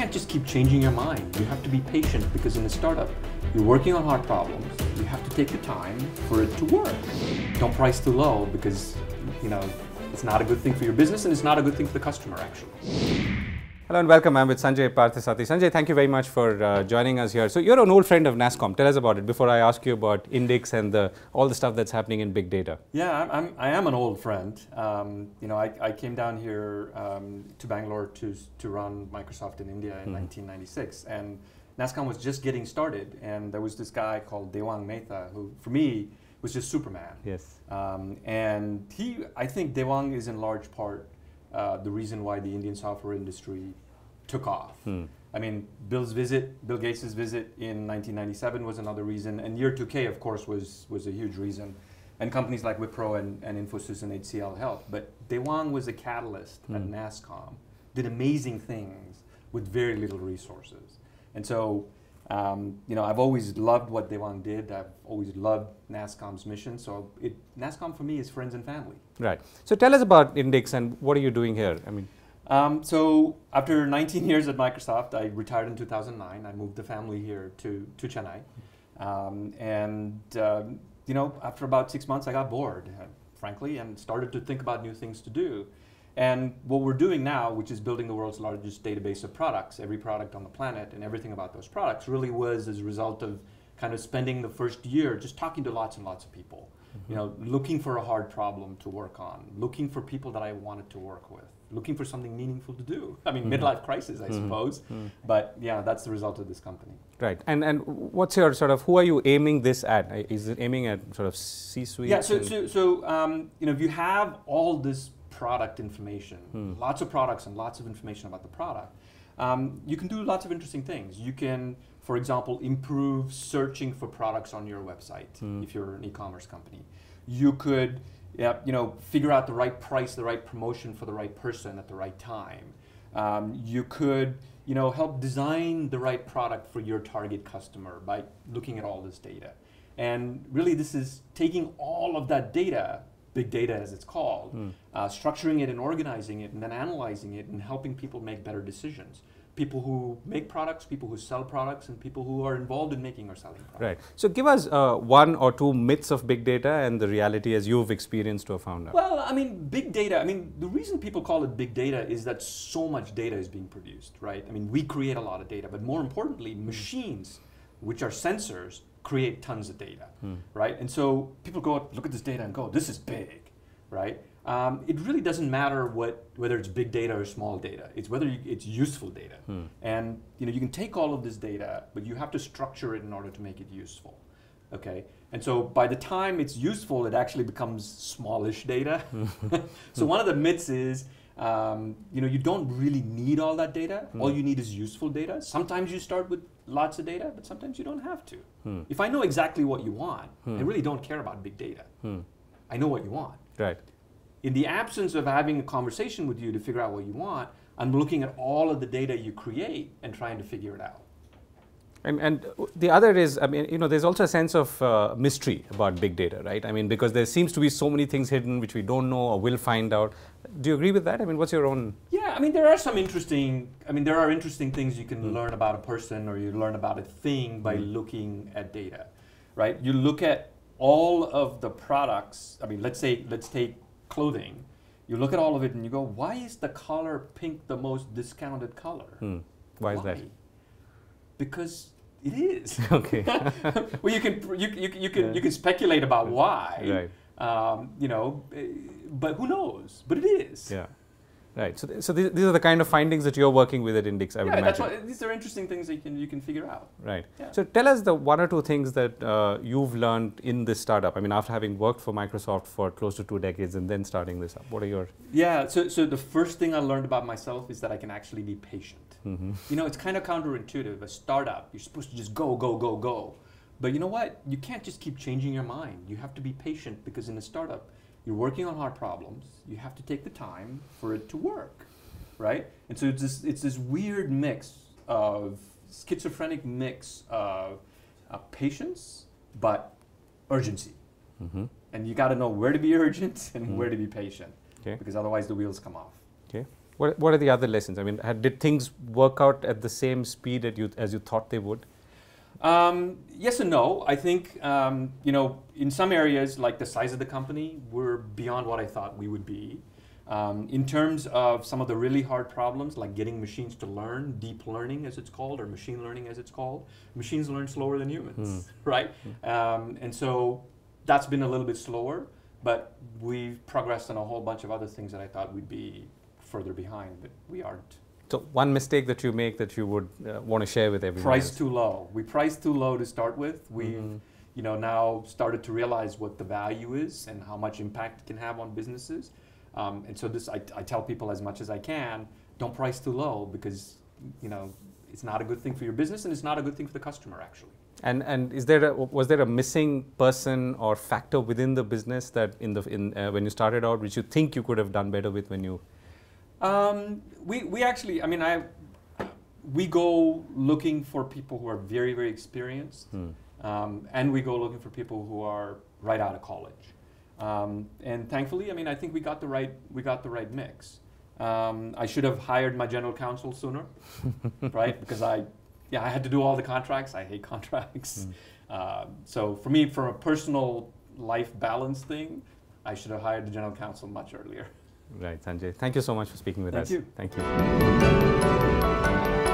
can't just keep changing your mind. You have to be patient because in a startup, you're working on hard problems. You have to take the time for it to work. Don't price too low because, it's not a good thing for your business and it's not a good thing for the customer, actually. Hello and welcome. I'm with Sanjay Parthasarthy. Sanjay, thank you very much for joining us here. So you're an old friend of Nasscom. Tell us about it before I ask you about Indix and all the stuff that's happening in big data. Yeah, I am an old friend. I came down here to Bangalore to run Microsoft in India in 1996, and Nasscom was just getting started, and there was this guy called Devang Mehta who, for me, was just Superman. Yes. And I think Devang is in large part the reason why the Indian software industry took off. I mean, Bill Gates' visit in 1997 was another reason, and year 2K, of course, was a huge reason. And companies like Wipro and Infosys and HCL helped. But Devang was a catalyst at Nasscom, did amazing things with very little resources. And so, I've always loved what Devang did. I've always loved Nasscom's mission. So Nasscom for me is friends and family. Right. So tell us about Indix and what are you doing here? I mean, so after 19 years at Microsoft, I retired in 2009. I moved the family here to Chennai. After about 6 months, I got bored, frankly, and started to think about new things to do. And what we're doing now, which is building the world's largest database of products, every product on the planet and everything about those products, really was as a result of kind of spending the first year just talking to lots and lots of people, looking for a hard problem to work on, looking for people that I wanted to work with, looking for something meaningful to do. I mean, midlife crisis, I suppose, but yeah, that's the result of this company. Right, and what's your who are you aiming this at? Is it aiming at sort of C-suite? Yeah, so if you have all this product information, lots of products and lots of information about the product, you can do lots of interesting things. You can, for example, improve searching for products on your website if you're an e-commerce company. You could figure out the right price, the right promotion for the right person at the right time. You could help design the right product for your target customer by looking at all this data. And really this is taking all of that data, big data as it's called, structuring it and organizing it and then analyzing it and helping people make better decisions. People who make products, people who sell products, and people who are involved in making or selling products. Right. So give us one or two myths of big data and the reality as you've experienced or found out. Well, I mean, big data, the reason people call it big data is that so much data is being produced, right? I mean, we create a lot of data, but more importantly, machines, which are sensors, create tons of data, right? And so people go, look at this data and go, this is big, right? It really doesn't matter whether it's big data or small data. It's whether it's useful data. And you can take all of this data, but you have to structure it in order to make it useful. Okay, and so by the time it's useful, it actually becomes smallish data. So one of the myths is, you don't really need all that data. All you need is useful data. Sometimes you start with lots of data, but sometimes you don't have to. If I know exactly what you want, I really don't care about big data. I know what you want. Right. In the absence of having a conversation with you to figure out what you want, I'm looking at all of the data you create and trying to figure it out. And the other is, there's also a sense of mystery about big data, right? Because there seems to be so many things hidden which we don't know or will find out. Do you agree with that? What's your own? Yeah, there are some interesting, there are interesting things you can learn about a person or you learn about a thing by looking at data, right? You look at all of the products, let's take clothing. You look at all of it and you go, why is the color pink the most discounted color? Why is that? Because it is. Okay. Well, you can speculate about why. Right. But who knows? But it is. Yeah. Right. So these are the kind of findings that you're working with at Indix, I would imagine. These are interesting things that you can figure out. Right. Yeah. So tell us the one or two things that you've learned in this startup. After having worked for Microsoft for close to 2 decades and then starting this up, what are your? Yeah. So the first thing I learned about myself is that I can actually be patient. It's kind of counterintuitive. A startup, you're supposed to just go, go, go, go. But you know what? You can't just keep changing your mind. You have to be patient because in a startup, you're working on hard problems. You have to take the time for it to work, right? And so it's this weird mix of schizophrenic mix of patience but urgency. And you got to know where to be urgent and where to be patient, because otherwise the wheels come off. Okay. What are the other lessons? I mean, did things work out at the same speed as you thought they would? Yes and no. I think, you know, in some areas, like the size of the company, we're beyond what I thought we would be. In terms of some of the really hard problems, like getting machines to learn, deep learning as it's called, or machine learning as it's called, machines learn slower than humans, right? And so that's been a little bit slower, but we've progressed on a whole bunch of other things that I thought we'd be further behind, but we aren't. So one mistake that you make that you would want to share with everyone? Price too low. We priced too low to start with. We've you know, now started to realize what the value is and how much impact it can have on businesses. And so this, I tell people as much as I can, don't price too low, because you know, it's not a good thing for your business and it's not a good thing for the customer actually. And was there a missing person or factor within the business that when you started out, which you think you could have done better with when you? We actually, I mean, we go looking for people who are very, very experienced, and we go looking for people who are right out of college. And thankfully, I mean, I think we got the right mix. I should have hired my general counsel sooner, right? Because I had to do all the contracts. I hate contracts. So for me, for a personal life balance thing, I should have hired the general counsel much earlier. Right, Sanjay. Thank you so much for speaking with us. Thank you. Thank you.